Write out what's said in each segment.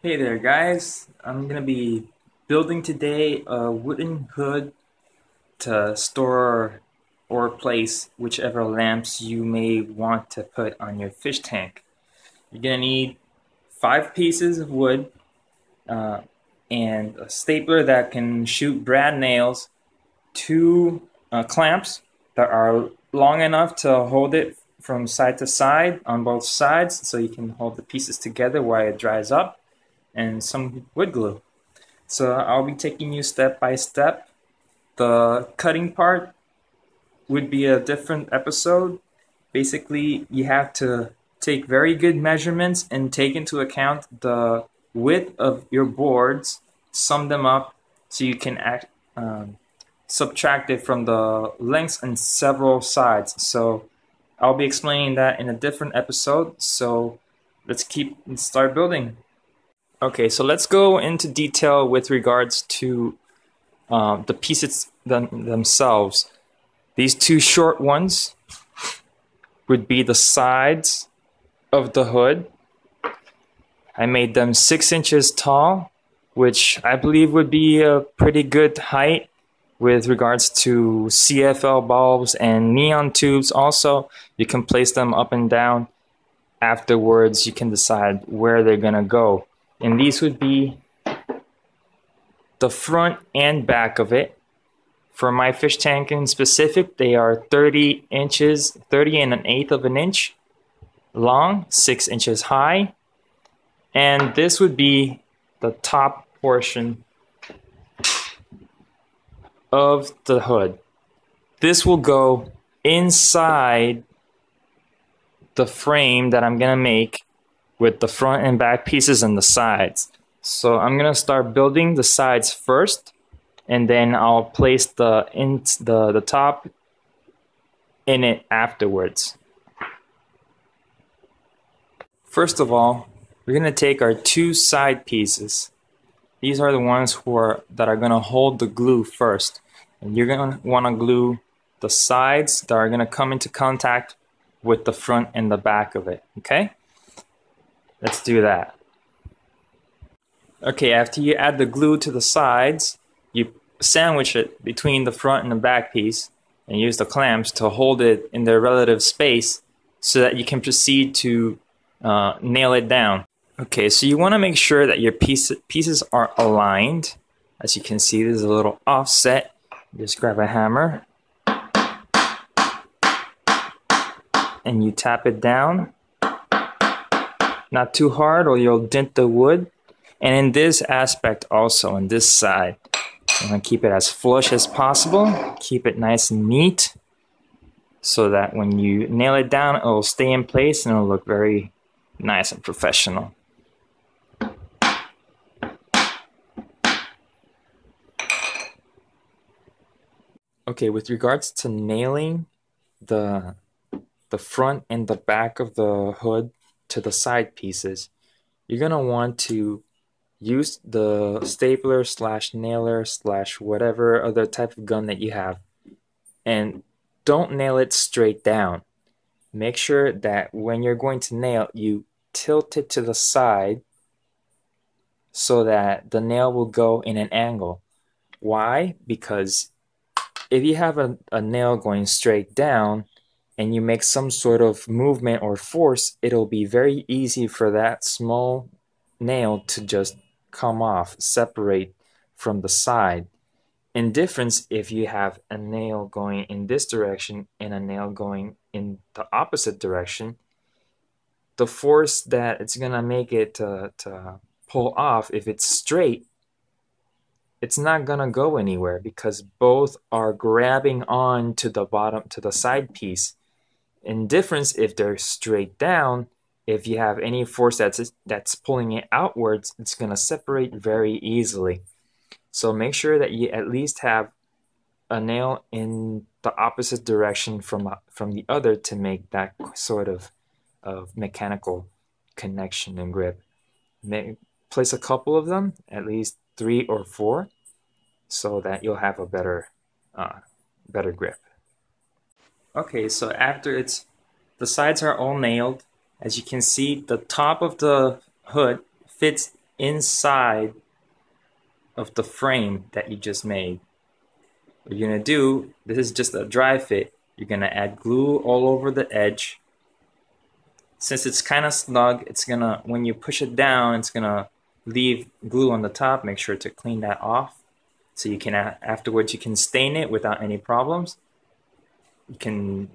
Hey there guys, I'm gonna be building today a wooden hood to store or place whichever lamps you may want to put on your fish tank. You're gonna need 5 pieces of wood uh, and a stapler that can shoot brad nails, 2 clamps that are long enough to hold it from side to side on both sides so you can hold the pieces together while it dries up, and some wood glue. So I'll be taking you step by step. The cutting part would be a different episode. Basically, you have to take very good measurements and take into account the width of your boards, sum them up so you can subtract it from the lengths and several sides. So I'll be explaining that in a different episode. So let's start building. Okay, so let's go into detail with regards to the pieces themselves. These 2 short ones would be the sides of the hood. I made them 6 inches tall, which I believe would be a pretty good height with regards to CFL bulbs and neon tubes. Also, you can place them up and down. Afterwards, you can decide where they're gonna go. And these would be the front and back of it. For my fish tank in specific, they are 30 inches, 30 and an eighth of an inch long, 6 inches high. And this would be the top portion of the hood. This will go inside the frame that I'm gonna make with the front and back pieces and the sides. So I'm gonna start building the sides first, and then I'll place the top in it afterwards. First of all, we're gonna take our 2 side pieces. These are the ones that are gonna hold the glue first, and you're gonna wanna glue the sides that are gonna come into contact with the front and the back of it. Okay? Let's do that. Okay, after you add the glue to the sides, you sandwich it between the front and the back piece and use the clamps to hold it in their relative space so that you can proceed to nail it down. Okay, so you want to make sure that your pieces are aligned. As you can see, there's a little offset. Just grab a hammer and you tap it down. Not too hard or you'll dent the wood. And in this aspect also, on this side, I'm going to keep it as flush as possible. Keep it nice and neat so that when you nail it down, it will stay in place and it'll look very nice and professional. Okay, with regards to nailing the front and the back of the hood to the side pieces, you're going to want to use the stapler / nailer / whatever other type of gun that you have, and don't nail it straight down. Make sure that when you're going to nail, you tilt it to the side so that the nail will go in an angle. Why? Because if you have a nail going straight down and you make some sort of movement or force, it'll be very easy for that small nail to just come off, separate from the side. In difference, if you have a nail going in this direction and a nail going in the opposite direction, the force that it's gonna make it to pull off, if it's straight, it's not gonna go anywhere because both are grabbing on to the bottom, to the side piece. In difference, if they're straight down, if you have any force that's pulling it outwards, it's gonna separate very easily. So make sure that you at least have a nail in the opposite direction from the other to make that sort of mechanical connection and grip. Place a couple of them, at least 3 or 4, so that you'll have a better grip. Okay, so after the sides are all nailed, as you can see, the top of the hood fits inside of the frame that you just made. What you're gonna do, this is just a dry fit. You're gonna add glue all over the edge. Since it's kind of snug, it's gonna, when you push it down, it's gonna leave glue on the top. Make sure to clean that off, so you can afterwards you can stain it without any problems. You can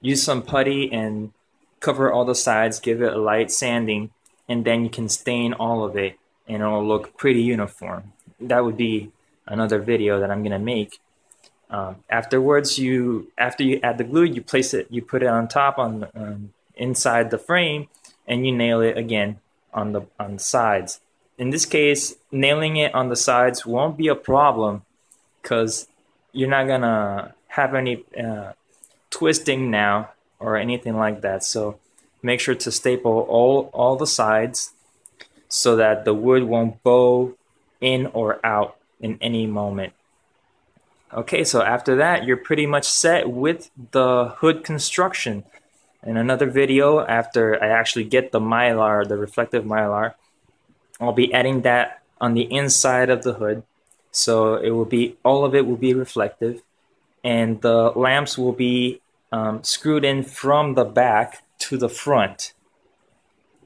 use some putty and cover all the sides, give it a light sanding, and then you can stain all of it, and it'll look pretty uniform. That would be another video that I'm gonna make. Afterwards, after you add the glue, you place it, you put it on top inside the frame, and you nail it again on the sides. In this case, nailing it on the sides won't be a problem because you're not gonna have any twisting now or anything like that. So make sure to staple all the sides so that the wood won't bow in or out in any moment. Okay, so after that, you're pretty much set with the hood construction. In another video, after I actually get the mylar, the reflective mylar, I'll be adding that on the inside of the hood. So it will be, all of it will be reflective, and the lamps will be screwed in from the back to the front.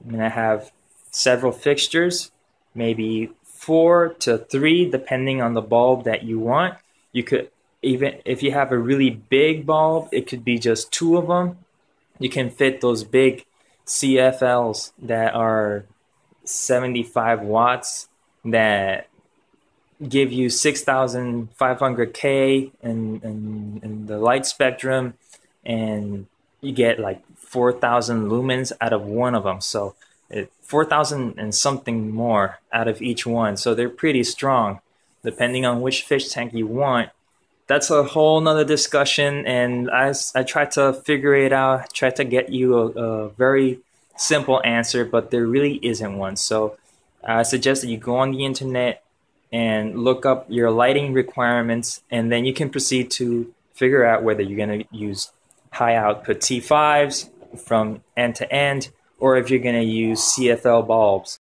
I'm gonna have several fixtures, maybe 4 to 3, depending on the bulb that you want. You could, even if you have a really big bulb, it could be just 2 of them. You can fit those big CFLs that are 75 watts that give you 6,500 K in the light spectrum, and you get like 4,000 lumens out of one of them. So 4,000 and something more out of each one. So they're pretty strong, depending on which fish tank you want. That's a whole nother discussion, and I try to figure it out, try to get you a very simple answer, but there really isn't one. So I suggest that you go on the internet and look up your lighting requirements, and then you can proceed to figure out whether you're going to use high output T5s from end to end, or if you're going to use CFL bulbs.